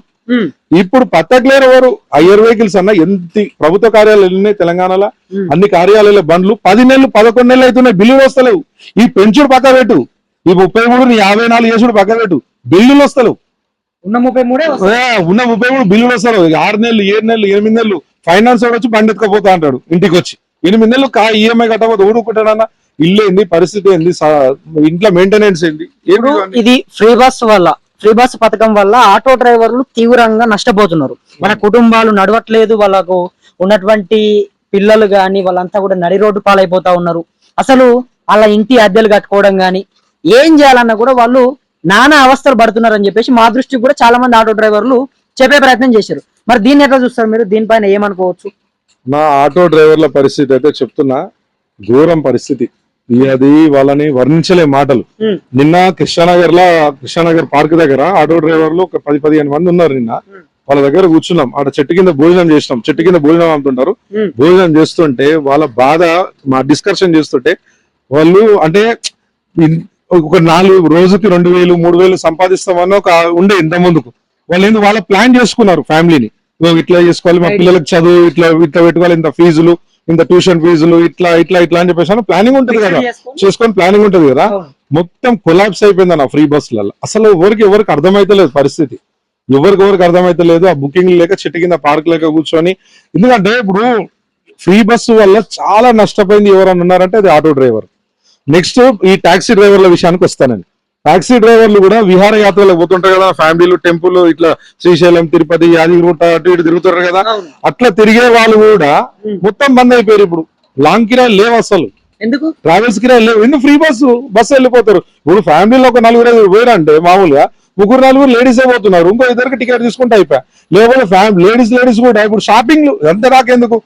ఇప్పుడు పత్తట్లేరు ఎవరు, హైయర్ వెహికల్స్ అన్న ఎంత ప్రభుత్వ కార్యాలయాలు ఉన్నాయి తెలంగాణలో, అన్ని కార్యాలయాల బండ్లు 10 నెలలు 11 నెలలు అవుతున్నాయి, బిల్లులు వస్తలేవు. ఈ పెంచుడు పక్క పెట్టు, ఈ 33 54 చేసుడు పక్క పెట్టు, బిల్లులు వస్తలేవు. ఉన్న 33 బిల్లులు వస్తారు. 6 నెలలు 7 నెలలు 8 నెలలు ఫైనాన్స్ వాడు వచ్చి బండి ఎత్తుకపోతా అంటాడు ఇంటికి వచ్చి, 8 నెలలు ఈఎంఐ కట్టబోతే ఊరుకుంటాడన్న. ఇల్లు ఏంది, పరిస్థితి ఏంది, ఇంట్లో మెయింటెనెన్స్ ఏంది. ఇది ఫ్రీ బస్ పథకం వల్ల ఆటో డ్రైవర్లు తీవ్రంగా నష్టపోతున్నారు. మన కుటుంబాలు నడవట్లేదు, వాళ్ళకు ఉన్నటువంటి పిల్లలు గాని వాళ్ళంతా కూడా నడి రోడ్డు పాలైపోతా ఉన్నారు. అసలు వాళ్ళ ఇంటి అద్దెలు కట్టుకోవడం గాని ఏం చేయాలన్నా కూడా వాళ్ళు నానా అవస్థలు పడుతున్నారు అని చెప్పేసి మా దృష్టికి కూడా చాలా మంది ఆటో డ్రైవర్లు చెప్పే ప్రయత్నం చేశారు. మరి దీన్ని ఎట్లా చూస్తారు మీరు, దీనిపైన ఏమనుకోవచ్చు? నా ఆటో డ్రైవర్ల పరిస్థితి అయితే చెప్తున్నా, ఘోరం పరిస్థితి, అది వాళ్ళని వర్ణించలే మాటలు. నిన్న కృష్ణానగర్ పార్క్ దగ్గర ఆటో డ్రైవర్లు ఒక 10-15 మంది ఉన్నారు. నిన్న వాళ్ళ దగ్గర కూర్చున్నాం, ఆడ చెట్టు కింద భోజనం చేసినాం, చెట్టు కింద భోజనం అంటుంటారు. భోజనం చేస్తుంటే వాళ్ళ బాధ మా డిస్కషన్ చేస్తుంటే వాళ్ళు అంటే ఒక 4 రోజుకి 2,000 3,000 సంపాదిస్తామని ఒక ఉండే ఇంత ముందుకు. వాళ్ళు వాళ్ళ ప్లాన్ చేసుకున్నారు ఫ్యామిలీని, ఇట్లా చేసుకోవాలి, మా పిల్లలకు చదువు ఇట్లా పెట్టుకోవాలి, ఇంత ఫీజులు, ఇంత ట్యూషన్ ఫీజులు, ఇట్లా అని చెప్పేసి ప్లానింగ్ ఉంటది కదా, చేసుకొని ప్లానింగ్ ఉంటది కదా. మొత్తం కొలాప్స్ అయిపోయింది అన్న ఫ్రీ బస్సులలో. అసలు ఎవరికి అర్థమైతలేదు పరిస్థితి, ఎవరికి అర్థమైతలేదు. ఆ బుకింగ్ లేక చెట్టు కింద పార్క్ లేక కూర్చొని, ఎందుకంటే ఇప్పుడు ఫ్రీ బస్సు వల్ల చాలా నష్టపోయింది ఎవరన్నా ఉన్నారంటే అది ఆటో డ్రైవర్. నెక్స్ట్ ఈ టాక్సీ డ్రైవర్ల విషయానికి వస్తానండి. టాక్సీ డ్రైవర్లు కూడా విహార యాత్రలకు పోతుంటారు కదా, ఫ్యామిలీలు టెంపుల్ ఇట్లా శ్రీశైలం తిరుపతి యాదగిరిగుట్ట అటు ఇటు తిరుగుతారు కదా, అట్లా తిరిగే వాళ్ళు కూడా మొత్తం బంద్ అయిపోయారు. ఇప్పుడు లాంగ్ కిరాయి లేవు, అసలు ఎందుకు ట్రావెల్స్ కిరాయి లేవు, ఎందుకు ఫ్రీ బస్సు వెళ్ళిపోతారు. ఇప్పుడు ఫ్యామిలీలో ఒక 4-5 పోయారంటే మామూలుగా 3-4 లేడీసే పోతున్నారు, ఇంకో 2 టికెట్ తీసుకుంటే అయిపోయా. లేకపోతే లేడీస్ కూడా ఇప్పుడు షాపింగ్లు ఎంత రాకెందుకు,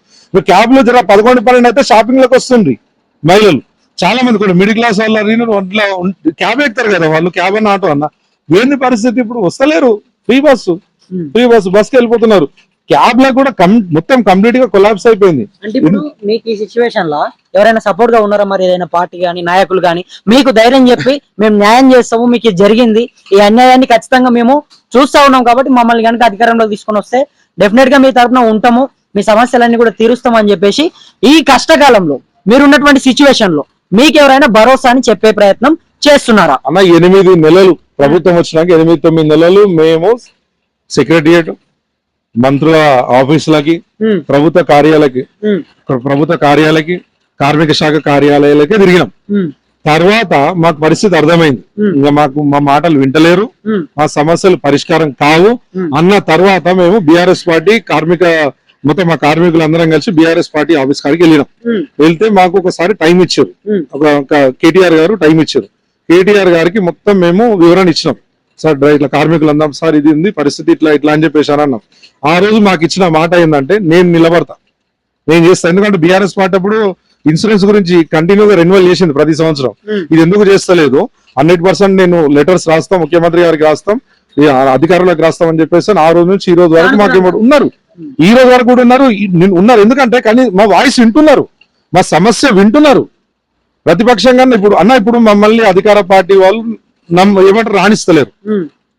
క్యాబ్ లో జర 11-12 అయితే షాపింగ్ లకు వస్తుంది మహిళలు. చాలా మంది కూడా మిడిల్ క్లాస్ వాళ్ళు క్యాబ్ ఎక్కుతారు కదా, వాళ్ళు క్యాబ్ అన్న ఆటో అన్న. ఏంది పరిస్థితి, ఇప్పుడు వస్తలేరు ఫ్రీ బస్కి వెళ్ళిపోతున్నారు. క్యాబ్ లో కూడా మొత్తం కంప్లీట్ గా కొలాప్స్ అయిపోయింది. అంటే ఇప్పుడు మీకు ఈ సిచ్యువేషన్ లో ఎవరైనా సపోర్ట్ గా ఉన్నారా మరి, ఏదైనా పార్టీ గానీ నాయకులు గానీ మీకు ధైర్యం చెప్పి మేము న్యాయం చేస్తాము, మీకు జరిగింది ఈ అన్యాయాన్ని ఖచ్చితంగా మేము చూస్తా ఉన్నాం కాబట్టి మమ్మల్ని కనుక అధికారంలో తీసుకొని వస్తే డెఫినెట్ గా మీ తరఫున ఉంటాము, మీ సమస్యలన్నీ కూడా తీరుస్తాం అని చెప్పేసి ఈ కష్టకాలంలో మీరున్నటువంటి సిచ్యువేషన్ లో మీకు ఎవరైనా భరోసా అని చెప్పే ప్రయత్నం చేస్తున్నారా? అన్న 8 నెలలు ప్రభుత్వం వచ్చినాక 8-9 నెలలు మేము సెక్రటరియట్, మంత్రుల ఆఫీసులకి, ప్రభుత్వ కార్యాలకి, కార్మిక శాఖ కార్యాలయాలకి తిరిగినాం. తర్వాత మాకు పరిస్థితి అర్థమైంది, ఇంకా మాకు మా మాటలు వింటలేరు, మా సమస్యలు పరిష్కారం కావు అన్న తర్వాత మేము బీఆర్ఎస్ పార్టీ మొత్తం మా కార్మికులు అందరం కలిసి బీఆర్ఎస్ పార్టీ ఆఫీస్ కాడికి వెళ్ళినాం. వెళ్తే మాకు ఒకసారి టైం ఇచ్చారు, ఒక కేటీఆర్ గారు టైం ఇచ్చారు. కేటీఆర్ గారికి మొత్తం మేము వివరణ ఇచ్చినాం. సార్ ఇట్లా కార్మికులు అందాం సార్, ఇది ఉంది పరిస్థితి ఇట్లా ఇట్లా అని చెప్పేసి అన్నాం. ఆ రోజు మాకు ఇచ్చిన మాట ఏంటంటే నేను నిలబడతా, నేను చేస్తాను. ఎందుకంటే బీఆర్ఎస్ పార్టీ అప్పుడు ఇన్సూరెన్స్ గురించి కంటిన్యూగా రెన్యువల్ చేసింది ప్రతి సంవత్సరం. ఇది ఎందుకు చేస్తలేదు, 100% నేను లెటర్స్ రాస్తాం, ముఖ్యమంత్రి గారికి రాస్తాం, అధికారులకు రాస్తాం అని చెప్పేసి ఆ రోజు నుంచి ఈ రోజు వరకు మాకు ఉన్నారు, ఈ రోజు వరకు కూడా ఉన్నారు. ఎందుకంటే కానీ మా వాయిస్ వింటున్నారు, మా సమస్య వింటున్నారు. ప్రతిపక్షంగా ఇప్పుడు మమ్మల్ని అధికార పార్టీ వాళ్ళు ఏమంటారు రాణిస్తలేరు,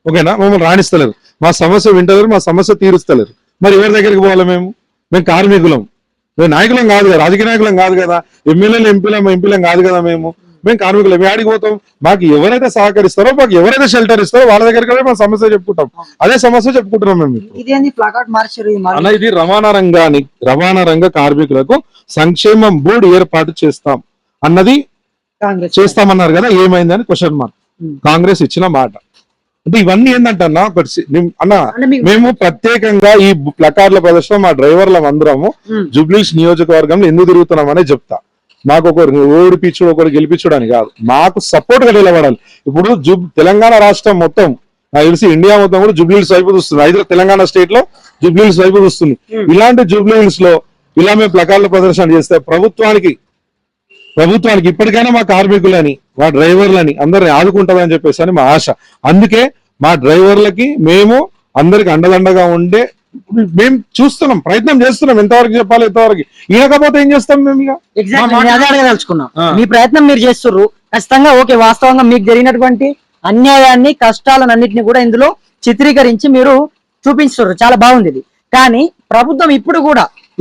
ఓకేనా, మమ్మల్ని రాణిస్తలేరు, మా సమస్య వింటలేరు, మా సమస్య తీరుస్తలేరు. మరి ఎవరి దగ్గరికి పోవాలి? మేము కార్మికులం, మేము నాయకులం కాదు కదా, రాజకీయ నాయకులం కాదు కదా, ఎమ్మెల్యేలు ఎంపీలం కాదు కదా, మేము కార్మికులం. మేము ఆడికి పోతాం, మాకు ఎవరైతే సహకరిస్తారో, మాకు ఎవరైతే షెల్టర్ ఇస్తారో వాళ్ళ దగ్గరికి మా సమస్య చెప్పుకుంటాం. అదే సమస్య చెప్పుకుంటున్నాం మేము. ఇది రవాణా రంగ కార్మికులకు సంక్షేమం బోర్డు ఏర్పాటు చేస్తాం అన్నది చేస్తామన్నారు కదా, ఏమైందని క్వశ్చన్ మార్క్. కాంగ్రెస్ ఇచ్చిన మాట అంటే ఇవన్నీ ఏంటంటే అన్న మేము ప్రత్యేకంగా ఈ ప్లకార్ల ప్రదర్శన మా డ్రైవర్ల అందరము జూబ్లీస్ నియోజకవర్గంలో ఎందుకు తిరుగుతున్నామనే చెప్తా. మాకు ఒకరు ఓడిపించుడు ఒకరు గెలిపించుడు అని కాదు, మాకు సపోర్ట్ గా నిలబడాలి. ఇప్పుడు తెలంగాణ రాష్ట్రం మొత్తం నాకు తెలిసి ఇండియా మొత్తం కూడా జూబ్లీహిల్స్ వైపు చూస్తుంది, తెలంగాణ స్టేట్ లో జూబ్లీహిల్స్ వైపు చూస్తుంది. ఇలాంటి జూబ్లీహిల్స్ లో ఇలా మేము ప్లకార్ల ప్రదర్శన చేస్తే ప్రభుత్వానికి ఇప్పటికైనా మా కార్మికులని మా డ్రైవర్లని అందరిని ఆదుకుంటుందని చెప్పేసి అని మా ఆశ. అందుకే మా డ్రైవర్లకి మేము అందరికి అండదండగా ఉండే మేము చూస్తున్నాం, ప్రయత్నం చేస్తున్నాం. ఎంతవరకు చెప్పాలి ఎంతవరకు, ఈయనకపోతే ఏం చేస్తాం మేము? అడగదలుచుకున్నాం, మీ ప్రయత్నం మీరు చేస్తున్నారు ఖచ్చితంగా ఓకే. వాస్తవంగా మీకు జరిగినటువంటి అన్యాయాన్ని కష్టాలను అన్నింటినీ కూడా ఇందులో చిత్రీకరించి మీరు చూపించుతారు, చాలా బాగుంది ఇది. కానీ ప్రభుత్వం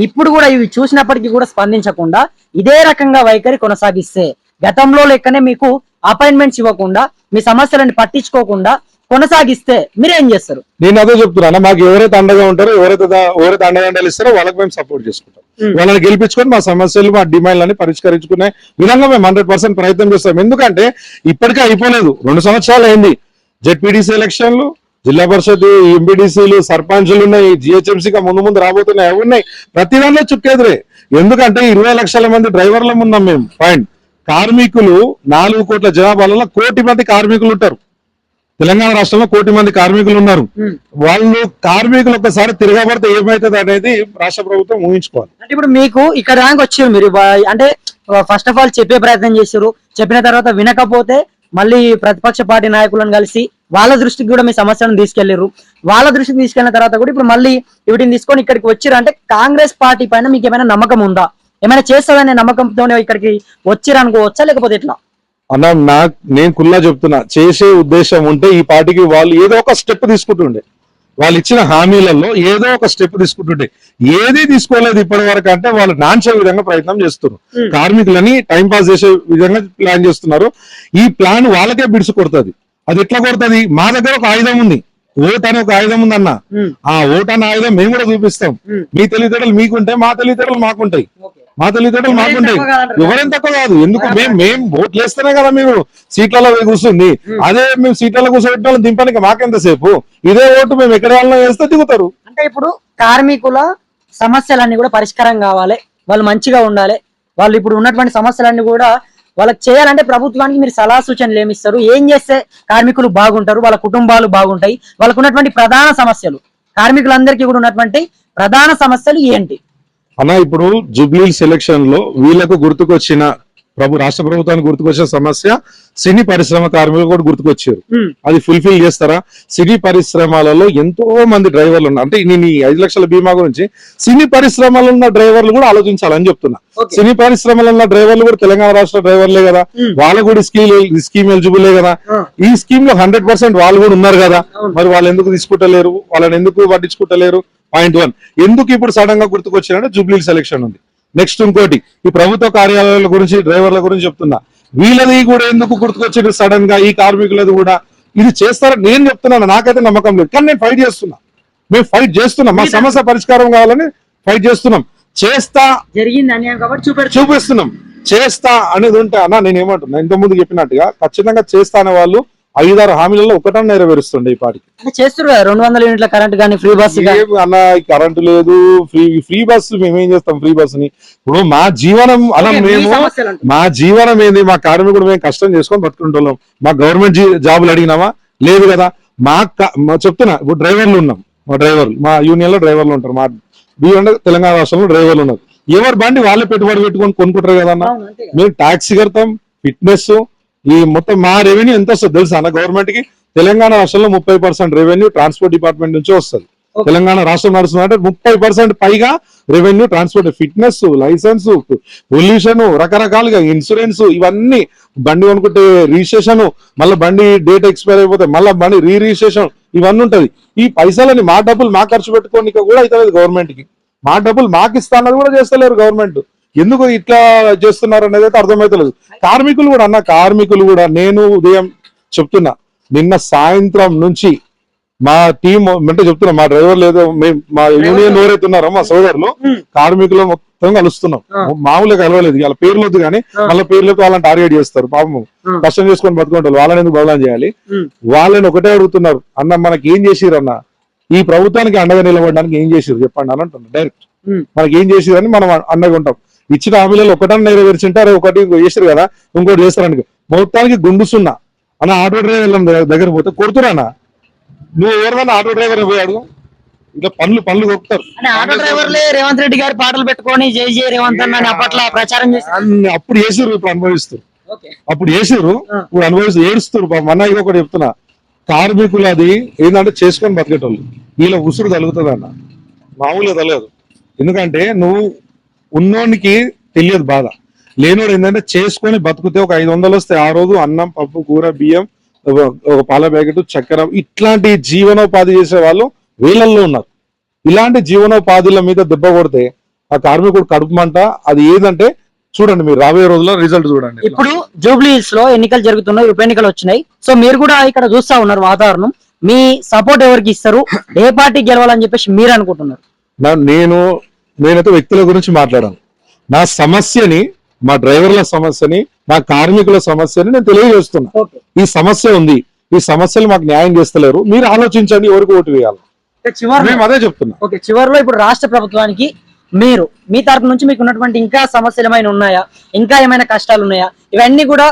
ఇప్పుడు కూడా ఇవి చూసినప్పటికీ కూడా స్పందించకుండా ఇదే రకంగా వైఖరి కొనసాగిస్తే, గతంలో లెక్కనే మీకు అపాయింట్మెంట్స్ ఇవ్వకుండా మీ సమస్యలను పట్టించుకోకుండా కొనసాగిస్తే మీరేం చేస్తారు? నేను అదే చెప్తున్నా, మాకు ఎవరైతే అండగా ఉంటారో ఎవరైతే అండదండలు ఇస్తారో వాళ్ళకి మేము సపోర్ట్ చేసుకుంటాం. వాళ్ళని గెలిపించుకొని మా సమస్యలు మా డిమాండ్లని పరిష్కరించుకునే విధంగా మేము 100% ప్రయత్నం చేస్తాం. ఎందుకంటే ఇప్పటికే అయిపోలేదు, 2 సంవత్సరాలు అయింది. జెడ్పీటీసీ ఎలక్షన్లు, జిల్లా పరిషత్, ఎంపీటీసీలు, సర్పంచులు ఉన్నాయి, జిహెచ్ఎంసీగా ముందు రాబోతున్నాయి, అవి ఉన్నాయి. ప్రతి దానిలో చుక్కెదురే. ఎందుకంటే 20 లక్షల మంది డ్రైవర్లం ఉన్నాం మేము. పాయింట్ కార్మికులు 4 కోట్ల జనాభాలో 1 కోటి మంది కార్మికులు ఉంటారు. తెలంగాణ రాష్ట్రంలో 1 కోటి మంది కార్మికులు ఉన్నారు. వాళ్ళు కార్మికులు ఒక్కసారి తిరగబడితే ఏమవుతుంది అనేది రాష్ట్ర ప్రభుత్వం ఊహించుకోవాలి. అంటే ఇప్పుడు మీకు ఇక్కడ దాకా వచ్చారు మీరు, అంటే ఫస్ట్ ఆఫ్ ఆల్ చెప్పే ప్రయత్నం చేశారు, చెప్పిన తర్వాత వినకపోతే మళ్ళీ ప్రతిపక్ష పార్టీ నాయకులను కలిసి వాళ్ళ దృష్టికి కూడా మీ సమస్యలను తీసుకెళ్లారు. వాళ్ళ దృష్టికి తీసుకెళ్లిన తర్వాత కూడా ఇప్పుడు మళ్ళీ వీటిని తీసుకొని ఇక్కడికి వచ్చారు. అంటే కాంగ్రెస్ పార్టీ పైన మీకు ఏమైనా నమ్మకం ఉందా? ఏమైనా చేస్తారనే నమ్మకంతోనే ఇక్కడికి వచ్చారు అనుకోవచ్చా, లేకపోతే ఎట్లా? అన్న నేను కుల్లా చెప్తున్నా, చేసే ఉద్దేశం ఉంటే ఈ పార్టీకి వాళ్ళు ఏదో ఒక స్టెప్ తీసుకుంటుండే, వాళ్ళు ఇచ్చిన హామీలలో ఏదో ఒక స్టెప్ తీసుకుంటుండే. ఏది తీసుకోలేదు ఇప్పటి వరకు. అంటే వాళ్ళు నాన్చే విధంగా ప్రయత్నం చేస్తున్నారు, కార్మికులని టైం పాస్ చేసే విధంగా ప్లాన్ చేస్తున్నారు. ఈ ప్లాన్ వాళ్ళకే బిడిసి కొడుతుంది. అది ఎట్లా కొడుతుంది? మా దగ్గర ఒక ఆయుధం ఉంది, ఓట్ అనే ఒక ఆయుధం ఉందన్న. ఆ ఓట్ అనే ఆయుధం మేము కూడా చూపిస్తాం. మీ తెలివితేటలు మీకుంటాయి, మా తెలివితేటలు మాకుంటాయి, ఎవరేం తక్కువ కాదు. ఎందుకు మేము ఓట్లు వేస్తేనే కదా మీరు సీట్లలో కూర్చుంది. అదే మేము సీట్లలో కూర్చోబెట్టిన వాళ్ళని దింపడానికి మాకెంతసేపు? ఇదే ఓటు మేము ఎక్కడ వాళ్ళని వేస్తే దిగుతారు. అంటే ఇప్పుడు కార్మికుల సమస్యలన్నీ కూడా పరిష్కారం కావాలి, వాళ్ళు మంచిగా ఉండాలి, వాళ్ళు ఇప్పుడు ఉన్నటువంటి సమస్యలన్నీ కూడా వాళ్ళకి చేయాలంటే ప్రభుత్వానికి మీరు సలహా సూచనలు ఏమిస్తారు? ఏం చేస్తే కార్మికులు బాగుంటారు, వాళ్ళ కుటుంబాలు బాగుంటాయి, వాళ్ళకు ఉన్నటువంటి ప్రధాన సమస్యలు, కార్మికులందరికీ కూడా ఉన్నటువంటి ప్రధాన సమస్యలు ఏంటి అన్న? ఇప్పుడు జూబ్లీహిల్స్ ఎలక్షన్ లో వీళ్ళకు గుర్తుకొచ్చిన రాష్ట్ర ప్రభుత్వానికి గుర్తుకొచ్చిన సమస్య సినీ పరిశ్రమ కార్మికులు కూడా గుర్తుకొచ్చారు. అది ఫుల్ఫిల్ చేస్తారా? సినీ పరిశ్రమలలో ఎంతో మంది డ్రైవర్లు ఉన్నారు. అంటే నేను ఈ 5 లక్షల బీమా గురించి సినీ పరిశ్రమలో ఉన్న డ్రైవర్లు కూడా ఆలోచించాలని చెప్తున్నా. సినీ పరిశ్రమలో ఉన్న డ్రైవర్లు కూడా తెలంగాణ రాష్ట్ర డ్రైవర్లే కదా, వాళ్ళకు కూడా స్కీమ్ ఎలిజిబులే కదా. ఈ స్కీమ్ లో 100% వాళ్ళు కూడా ఉన్నారు కదా, మరి వాళ్ళు ఎందుకు తీసుకుంటలేరు? వాళ్ళని ఎందుకు పట్టించుకుంటలేరు? పాయింట్ 1. ఎందుకు ఇప్పుడు సడన్ గా గుర్తుకొచ్చారంటే జూబ్లీహిల్స్ ఎలక్షన్ ఉంది. నెక్స్ట్ ఇంకోటి, ఈ ప్రభుత్వ కార్యాలయాల గురించి డ్రైవర్ల గురించి చెప్తున్నా, వీళ్ళది కూడా ఎందుకు గుర్తుకొచ్చింది సడన్ గా? ఈ కార్మికులది కూడా ఇది చేస్తారని నేను చెప్తున్నాను, నాకైతే నమ్మకం లేదు. కానీ నేను ఫైట్ చేస్తున్నా, మేము ఫైట్ చేస్తున్నాం, మా సమస్య పరిష్కారం కావాలని ఫైట్ చేస్తున్నాం. జరిగింది అన్యాయం కాబట్టి చూపిస్తున్నాం, చేస్తా అనేది ఉంటే అన్న నేను ఏమంటున్నా ఇంత ముందు చెప్పినట్టుగా ఖచ్చితంగా చేస్తా అనే వాళ్ళు 5-6 హామీలలో ఒకటన్నా నెరవేరుస్తుండే ఈ పాటికి. అంటే చేస్తున్నారు 200 యూనిట్ల కరెంట్ కానీ ఫ్రీ బస్ అన్న కరెంటు లేదు, ఫ్రీ బస్సు మేమేం చేస్తాం ఫ్రీ బస్సుని. ఇప్పుడు మా జీవనం అలా మేము మా జీవనం ఏంది, మా కార్మికుడు మేము కష్టం చేసుకొని బతుకుంటున్నాం. మా గవర్నమెంట్ జాబులు అడిగినామా? లేదు కదా. మా చెప్తున్నా ఇప్పుడు డ్రైవర్లు ఉన్నాం, మా యూనియన్ లో డ్రైవర్లు ఉంటారు, మా తెలంగాణ రాష్ట్రంలో డ్రైవర్లు ఉన్నారు. ఎవరు బండి వాళ్ళే పెట్టుబడి పెట్టుకొని కొనుక్కుంటారు కదన్నా. మేము ట్యాక్సీ కడతాం, ఫిట్నెస్, ఈ మొత్తం మా రెవెన్యూ ఎంత వస్తుంది తెలుసా అన్న గవర్నమెంట్ కి? తెలంగాణ రాష్ట్రంలో 30% రెవెన్యూ ట్రాన్స్పోర్ట్ డిపార్ట్మెంట్ నుంచి వస్తుంది. తెలంగాణ రాష్ట్రం నడుస్తుందంటే 30% పైగా revenue transport, fitness, licence, pollution, రకరకాలుగా ఇన్సూరెన్స్, ఇవన్నీ బండి కొనుక్కుంటే రిజిస్ట్రేషన్, మళ్ళీ బండి డేట్ ఎక్స్పైర్ అయిపోతే మళ్ళీ బండి రిజిస్ట్రేషన్, ఇవన్నీ ఉంటది. ఈ పైసలని మా డబ్బులు మా ఖర్చు పెట్టుకోనికి కూడా అవుతలేదు గవర్నమెంట్ కి. మా డబ్బులు మాకు ఇస్తా అన్నది కూడా చేస్తలేరు గవర్నమెంట్. ఎందుకు ఇట్లా చేస్తున్నారు అనేది అయితే అర్థమైతలేదు. కార్మికులు కూడా నేను ఉదయం చెప్తున్నా, నిన్న సాయంత్రం నుంచి మా టీం అంటే చెప్తున్నా, మా డ్రైవర్లు ఏదో మా యూనియన్ ఎవరైతే ఉన్నారో మా సోదరులు కార్మికులు మొత్తం కలుస్తున్నాం. మామూలుగా కలవలేదు, వాళ్ళ పేర్లు వద్దు కానీ మళ్ళీ పేర్లతో వాళ్ళని టార్గెట్ చేస్తారు. పాపం కష్టం చేసుకొని బతుకుంటారు, వాళ్ళని ఎందుకు బదలాం చేయాలి? వాళ్ళని ఒకటే అడుగుతున్నారు, అన్న మనకి ఏం చేసిరన్న, ఈ ప్రభుత్వానికి అండగా నిలబడడానికి ఏం చేసిరు చెప్పండి అని అంటున్నారు డైరెక్ట్. మనకి ఏం చేసిరని మనం అండగా ఉంటాం. ఇచ్చిన హామీలలో ఒకటన్నా నెరవేర్చింటారు, ఒకటి చేసారు కదా ఇంకోటి చేస్తారని. మొత్తానికి గుండుసున్నా అన్న ఆటో డ్రైవర్ల దగ్గర పోతే కొడుతున్నా. నువ్వు ఎవరికన్నా ఆటో డ్రైవర్ పోయాడు ఇంకా పనులు కొక్కుతారు. ఆటో డ్రైవర్లే రేవంత్ రెడ్డి గారి పాటలు పెట్టుకొని జై జై రేవంత్ అని అప్పట్లో ప్రచారం చేశారు. అప్పుడు చేసారు, ఇప్పుడు అనుభవిస్తారు. అప్పుడు చేసారు, ఇప్పుడు అనుభవిస్తూ ఏడుస్తారు. మొన్న ఒకటి చెప్తున్నా, కార్మికులు అది ఏంటంటే చేసుకొని బతికేటోళ్ళు, వీళ్ళ ఉసురు తగులుతుంది అన్న, మామూలుగా తగలేదు. ఎందుకంటే నువ్వు ఉన్నోనికి తెలియదు బాధ, లేనోడు ఏంటంటే చేసుకొని బతుకుతే ఒక 500 వస్తే ఆ రోజు అన్నం, పప్పు, కూర, బియ్యం, ఒక పాల ప్యాకెట్, చక్కెర, ఇట్లాంటి జీవనోపాధి చేసే వాళ్ళు వేలల్లో ఉన్నారు. ఇలాంటి జీవనోపాధుల మీద దెబ్బ కొడితే ఆ కార్మికుడు కడుపుమంట. అది ఏదంటే చూడండి, మీరు రాబోయే రోజుల్లో రిజల్ట్ చూడండి. ఇప్పుడు జూబ్లీస్ లో ఎన్నికలు జరుగుతున్నాయి, ఉప ఎన్నికలు వచ్చినాయి. సో మీరు కూడా ఇక్కడ చూస్తా ఉన్నారు వాతావరణం. మీ సపోర్ట్ ఎవరికి ఇస్తారు, ఏ పార్టీ గెలవాలని చెప్పేసి మీరు అనుకుంటున్నారు? నేనైతే వ్యక్తుల గురించి మాట్లాడాను. నా సమస్యని, మా డ్రైవర్ల సమస్యని, మా కార్మికుల సమస్యని నేను తెలియజేస్తున్నా. ఈ సమస్య ఉంది, ఈ సమస్యలు మాకు న్యాయం చేస్తలేరు, మీరు ఆలోచించండి ఎవరికి ఓటు వేయాలి. మేము అదే చెప్తున్నా. ఓకే, చివరిలో ఇప్పుడు రాష్ట్ర ప్రభుత్వానికి మీరు మీ తరపు నుంచి మీకు ఉన్నటువంటి ఇంకా సమస్యలు ఏమైనా ఉన్నాయా, ఇంకా ఏమైనా కష్టాలు ఉన్నాయా, ఇవన్నీ కూడా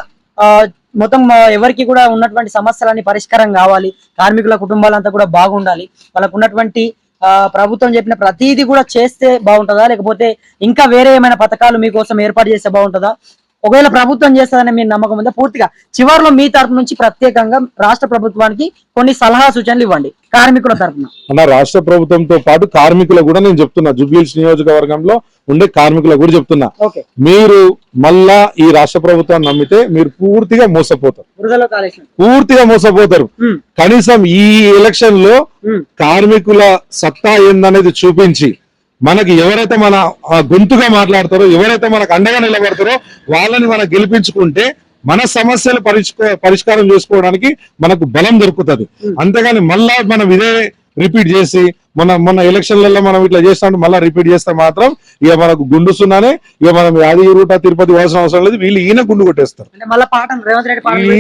మొత్తం ఎవరికి కూడా ఉన్నటువంటి సమస్యలన్నీ పరిష్కారం కావాలి, కార్మికుల కుటుంబాలంతా కూడా బాగుండాలి, వాళ్ళకు ఉన్నటువంటి ప్రభుత్వం చెప్పిన ప్రతిదీ కూడా చేస్తే బాగుంటుందా, లేకపోతే ఇంకా వేరే ఏమైనా పథకాలు మీకోసం ఏర్పాటు చేస్తే బాగుంటుందా? ఒకవేళ ప్రభుత్వం చేస్తుందని మీరు నమ్మకం ఉందా? పూర్తిగా చివరిలో మీ తరపు నుంచి ప్రత్యేకంగా రాష్ట్ర ప్రభుత్వానికి కొన్ని సలహా సూచనలు ఇవ్వండి కార్మికుల తరఫున. అన్న, రాష్ట్ర ప్రభుత్వంతో పాటు కార్మికులకు కూడా నేను చెప్తున్నా, జూబ్లీహిల్స్ నియోజకవర్గంలో ఉండే కార్మికులకు కూడా చెప్తున్నా, మీరు మళ్ళా ఈ రాష్ట్ర ప్రభుత్వాన్ని నమ్మితే మీరు పూర్తిగా మోసపోతారు. కనీసం ఈ ఎలక్షన్ లో కార్మికుల సత్తా ఏందనేది చూపించి మనకి ఎవరైతే మన గొంతుగా మాట్లాడతారో, ఎవరైతే మనకు అండగా నిలబడతారో వాళ్ళని మనం గెలిపించుకుంటే మన సమస్యలు పరిష్కారం చేసుకోవడానికి మనకు బలం దొరుకుతుంది. అంతేగాని మళ్ళా మనం ఇదే రిపీట్ చేసి మొన్న ఎలక్షన్లలో మనం ఇట్లా చేస్తాం మళ్ళీ రిపీట్ చేస్తే మాత్రం ఇక మనకు గుండుస్తున్నానే, ఇక మనం యాదగిరిగుట్ట, తిరుపతి పోవాల్సిన అవసరం లేదు, వీళ్ళు ఈయన గుండు కొట్టేస్తారు.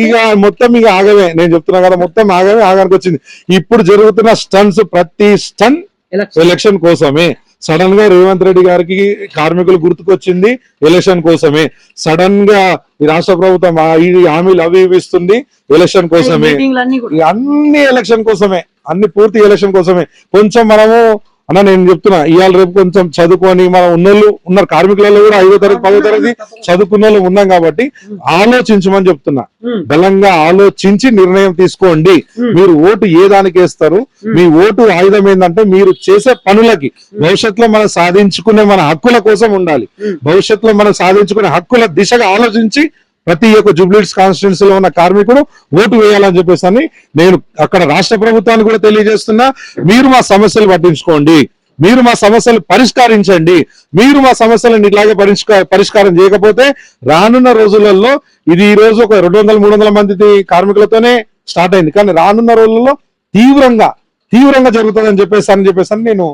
ఇక మొత్తం ఇక ఆగమే, నేను చెప్తున్నా కదా, మొత్తం ఆగానికి వచ్చింది. ఇప్పుడు జరుగుతున్న స్టన్స్, ప్రతి స్టన్ ఎలక్షన్ కోసమే. సడన్ గా రేవంత్ రెడ్డి గారికి కార్మికులు గుర్తుకొచ్చింది ఎలక్షన్ కోసమే. సడన్ గా ఈ రాష్ట్ర ప్రభుత్వం ఈ హామీలు అవి ఇస్తుంది ఎలక్షన్ కోసమే. అన్ని ఎలక్షన్ కోసమే, అన్ని పూర్తి ఎలక్షన్ కోసమే. కొంచెం మనము అన్న నేను చెప్తున్నా, ఇవాళ రేపు కొంచెం చదువుకొని మనం ఉన్నారు కార్మికులలో కూడా 5వ తరగతి 10వ తరగతి చదువుకున్న వాళ్ళు ఉన్నాం కాబట్టి ఆలోచించమని చెప్తున్నా. బలంగా ఆలోచించి నిర్ణయం తీసుకోండి. మీరు ఓటు ఏ దానికి వేస్తారు, మీ ఓటు ఆయుధం ఏంటంటే మీరు చేసే పనులకి, భవిష్యత్తులో మనం సాధించుకునే మన హక్కుల కోసం ఉండాలి. భవిష్యత్తులో మనం సాధించుకునే హక్కుల దిశగా ఆలోచించి ప్రతి ఒక్క జూబ్లీహిల్స్ కాన్స్టిట్యున్సీలో ఉన్న కార్మికుడు ఓటు వేయాలని చెప్పేసి అని నేను అక్కడ రాష్ట్ర ప్రభుత్వాన్ని కూడా తెలియజేస్తున్నా. మీరు మా సమస్యలు పట్టించుకోండి, మీరు మా సమస్యలు పరిష్కరించండి. మీరు మా సమస్యలను ఇట్లాగే పరిష్కారం చేయకపోతే రానున్న రోజులలో, ఇది ఈ రోజు ఒక 200-300 మంది కార్మికులతోనే స్టార్ట్ అయింది, కానీ రానున్న రోజుల్లో తీవ్రంగా జరుగుతుందని చెప్పేసి నేను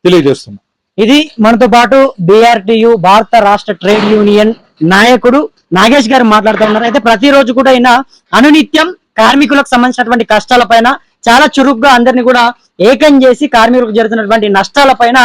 తెలియజేస్తున్నా. ఇది మనతో పాటు BRTU భారత రాష్ట్ర ట్రేడ్ యూనియన్ నాయకుడు నాగేష్ గారు మాట్లాడుతూ ఉన్నారు. అయితే ప్రతిరోజు కూడా ఆయన అనునిత్యం కార్మికులకు సంబంధించినటువంటి కష్టాలపైన చాలా చురుగ్గా అందరినీ కూడా ఏకం చేసి కార్మికులకు జరుగుతున్నటువంటి నష్టాలపైన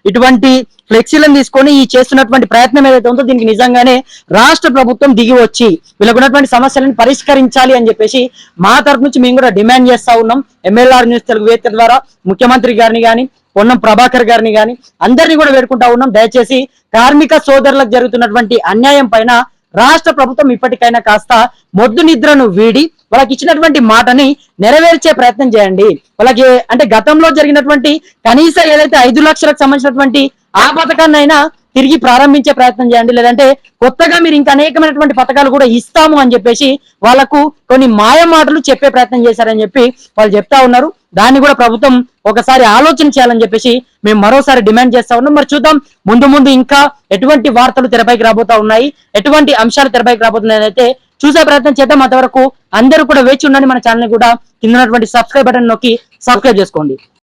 ఇటువంటి ఫ్లెక్సీలను తీసుకొని ఈ చేస్తున్నటువంటి ప్రయత్నం ఏదైతే ఉందో దీనికి నిజంగానే రాష్ట్ర ప్రభుత్వం దిగి వచ్చి వీళ్ళకు ఉన్నటువంటి సమస్యలను పరిష్కరించాలి అని చెప్పేసి మా తరపు నుంచి మేము కూడా డిమాండ్ చేస్తా ఉన్నాం. MLR న్యూస్ తెలుగు వేదిక ద్వారా ముఖ్యమంత్రి గారిని కానీ పొన్నం ప్రభాకర్ గారిని కానీ అందరినీ కూడా వేడుకుంటా ఉన్నాం. దయచేసి కార్మిక సోదరులకు జరుగుతున్నటువంటి అన్యాయం పైన రాష్ట్ర ప్రభుత్వం ఇప్పటికైనా కాస్త మొద్దు నిద్రను వీడి వాళ్ళకి ఇచ్చినటువంటి మాటని నెరవేర్చే ప్రయత్నం చేయండి. వాళ్ళకి అంటే గతంలో జరిగినటువంటి కనీసం ఏదైతే 5 లక్షలకు సంబంధించినటువంటి ఆ పథకాన్ని అయినా తిరిగి ప్రారంభించే ప్రయత్నం చేయండి. లేదంటే కొత్తగా మీరు ఇంకా అనేకమైనటువంటి పథకాలు కూడా ఇస్తాము అని చెప్పేసి వాళ్ళకు కొన్ని మాయ మాటలు చెప్పే ప్రయత్నం చేశారని చెప్పి వాళ్ళు చెప్తా ఉన్నారు. దాన్ని కూడా ప్రభుత్వం ఒకసారి ఆలోచన చేయాలని చెప్పేసి మేము మరోసారి డిమాండ్ చేస్తా ఉన్నాం. మరి చూద్దాం ముందు ముందు ఇంకా ఎటువంటి వార్తలు తెరపైకి రాబోతా ఉన్నాయి, ఎటువంటి అంశాలు తెరపైకి రాబోతున్నాయి అయితే చూసే ప్రయత్నం చేద్దాం. అంతవరకు అందరూ కూడా వేచి ఉండండి. మన ఛానల్ కూడా కింద ఉన్నటువంటి సబ్స్క్రైబ్ బటన్ నొక్కి సబ్స్క్రైబ్ చేసుకోండి.